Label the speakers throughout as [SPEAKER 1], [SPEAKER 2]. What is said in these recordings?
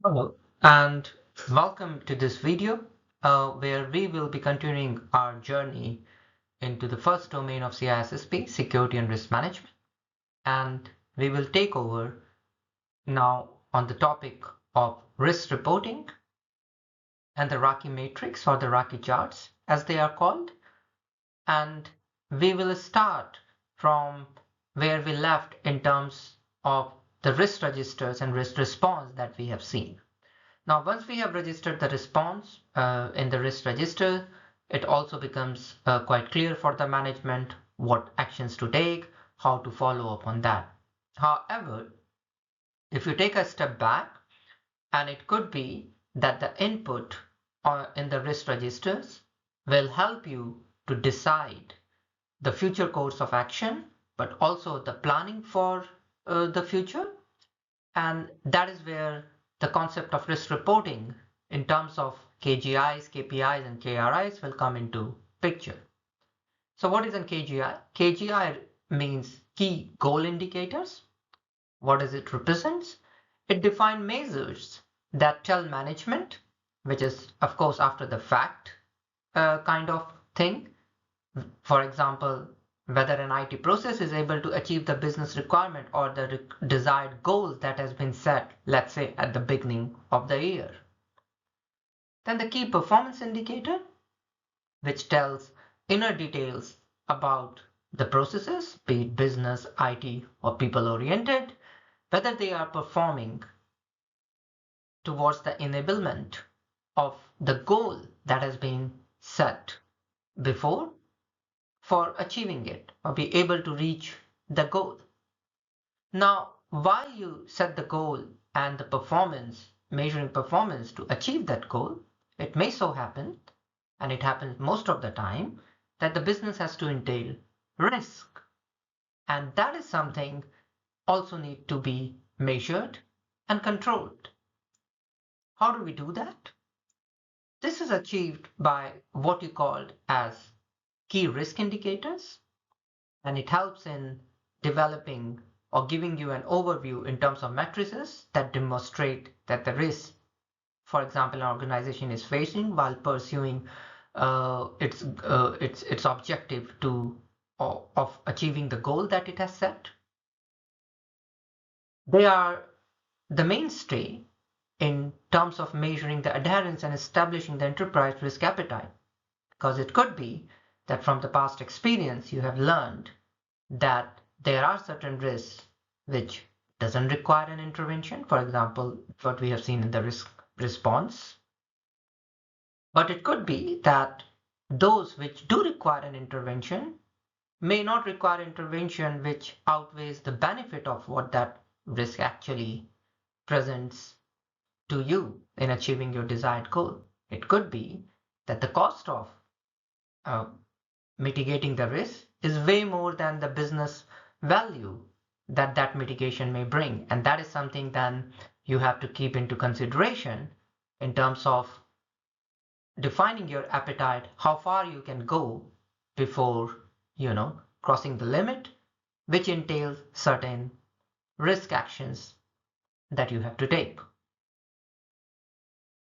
[SPEAKER 1] Hello, and welcome to this video where we will be continuing our journey into the first domain of CISSP, security and risk management. And we will take over now on the topic of risk reporting and the RACI matrix or the RACI charts, as they are called. And we will start from where we left in terms of the risk registers and risk response that we have seen. Now, once we have registered the response in the risk register, it also becomes quite clear for the management what actions to take, how to follow up on that. However, if you take a step back, and it could be that the input in the risk registers will help you to decide the future course of action, but also the planning for the future. And that is where the concept of risk reporting in terms of KGIs, KPIs, and KRIs will come into picture. So what is a KGI? KGI means key goal indicators. What does it represent? It defines measures that tell management, which is of course after the fact kind of thing. For example, whether an IT process is able to achieve the business requirement or the desired goals that has been set, let's say at the beginning of the year. Then the key performance indicator, which tells inner details about the processes, be it business, IT, or people oriented, whether they are performing towards the enablement of the goal that has been set before for achieving it or be able to reach the goal. Now, while you set the goal and the performance, measuring performance to achieve that goal, it may so happen, and it happens most of the time, that the business has to entail risk. And that is something also need to be measured and controlled. How do we do that? This is achieved by what you called as key risk indicators, and it helps in developing or giving you an overview in terms of matrices that demonstrate that the risk, for example, an organization is facing while pursuing its objective of achieving the goal that it has set. They are the mainstay in terms of measuring the adherence and establishing the enterprise risk appetite, because it could be that from the past experience you have learned that there are certain risks which doesn't require an intervention, for example, what we have seen in the risk response. But it could be that those which do require an intervention may not require intervention which outweighs the benefit of what that risk actually presents to you in achieving your desired goal. It could be that the cost of uh, mitigating the risk is way more than the business value that that mitigation may bring. And that is something then you have to keep into consideration in terms of defining your appetite, how far you can go before, crossing the limit, which entails certain risk actions that you have to take.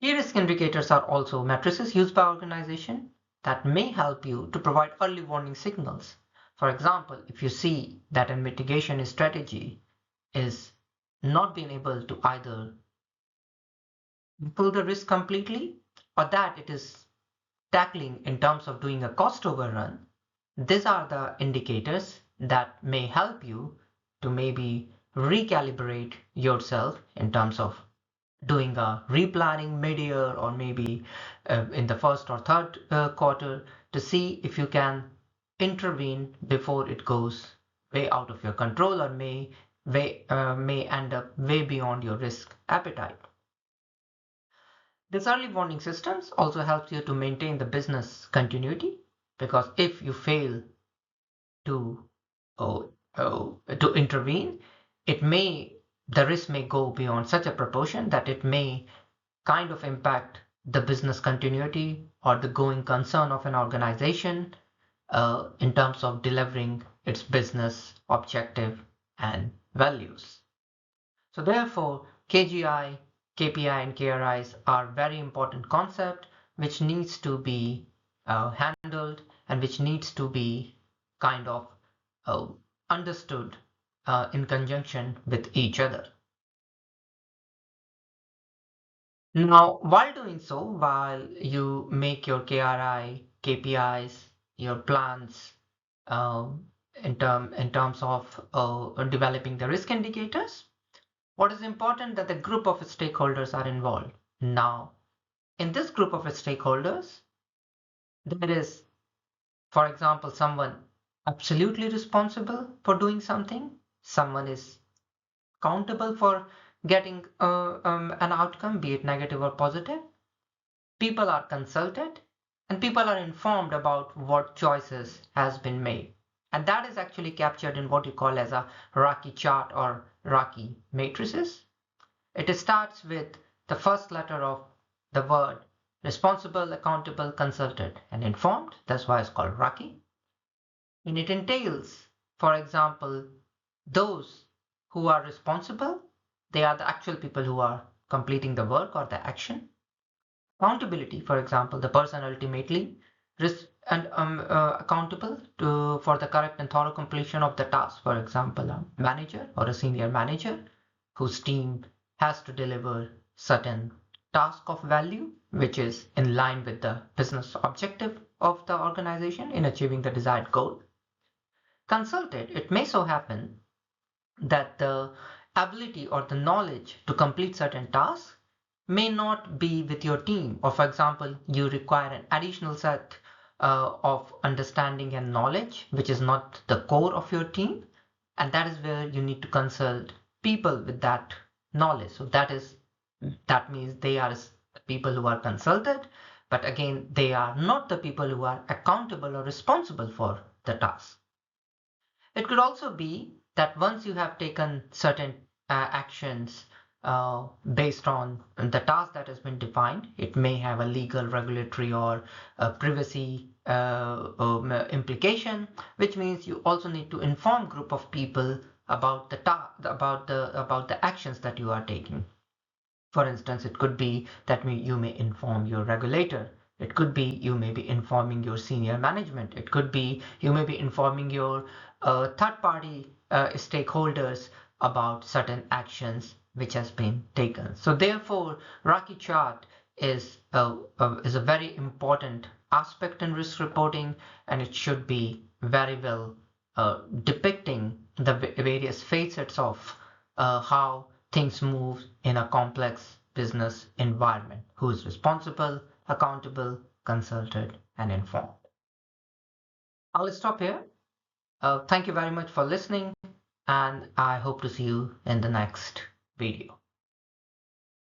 [SPEAKER 1] Key risk indicators are also matrices used by organization that may help you to provide early warning signals. For example, if you see that a mitigation strategy is not being able to either pull the risk completely or that it is tackling in terms of doing a cost overrun, these are the indicators that may help you to maybe recalibrate yourself in terms of doing a replanning mid-year or maybe in the first or third quarter to see if you can intervene before it goes way out of your control or may end up way beyond your risk appetite. This early warning systems also helps you to maintain the business continuity, because if you fail to to intervene, the risk may go beyond such a proportion that it may kind of impact the business continuity or the going concern of an organization in terms of delivering its business objective and values. So therefore, KGI, KPI and KRIs are very important concept which needs to be handled and which needs to be kind of uh, understood in conjunction with each other. Now, while doing so, while you make your KRI, KPIs, your plans in terms of developing the risk indicators, what is important that the group of stakeholders are involved. Now, in this group of stakeholders, there is, for example, someone absolutely responsible for doing something, someone is accountable for getting an outcome, be it negative or positive. People are consulted and people are informed about what choices has been made. And that is actually captured in what you call as a RACI chart or RACI matrices. It starts with the first letter of the word responsible, accountable, consulted, and informed. That's why it's called RACI. And it entails, for example, those who are responsible, they are the actual people who are completing the work or the action. Accountability, for example, the person ultimately accountable for the correct and thorough completion of the task. For example, a manager or a senior manager whose team has to deliver certain task of value, which is in line with the business objective of the organization in achieving the desired goal. Consulted, it may so happen that the ability or the knowledge to complete certain tasks may not be with your team, or for example you require an additional set of understanding and knowledge which is not the core of your team, and that is where you need to consult people with that knowledge. So that means they are the people who are consulted, but again they are not the people who are accountable or responsible for the task. It could also be that once you have taken certain actions based on the task that has been defined, it may have a legal, regulatory, or privacy implication, which means you also need to inform group of people about the actions that you are taking. For instance, it could be that you may inform your regulator. It could be you may be informing your senior management. It could be you may be informing your third-party stakeholders about certain actions which has been taken. So therefore, RACI chart is a very important aspect in risk reporting, and it should be very well depicting the various facets of how things move in a complex business environment. Who is responsible, accountable, consulted, and informed. I'll stop here. Thank you very much for listening, and I hope to see you in the next video.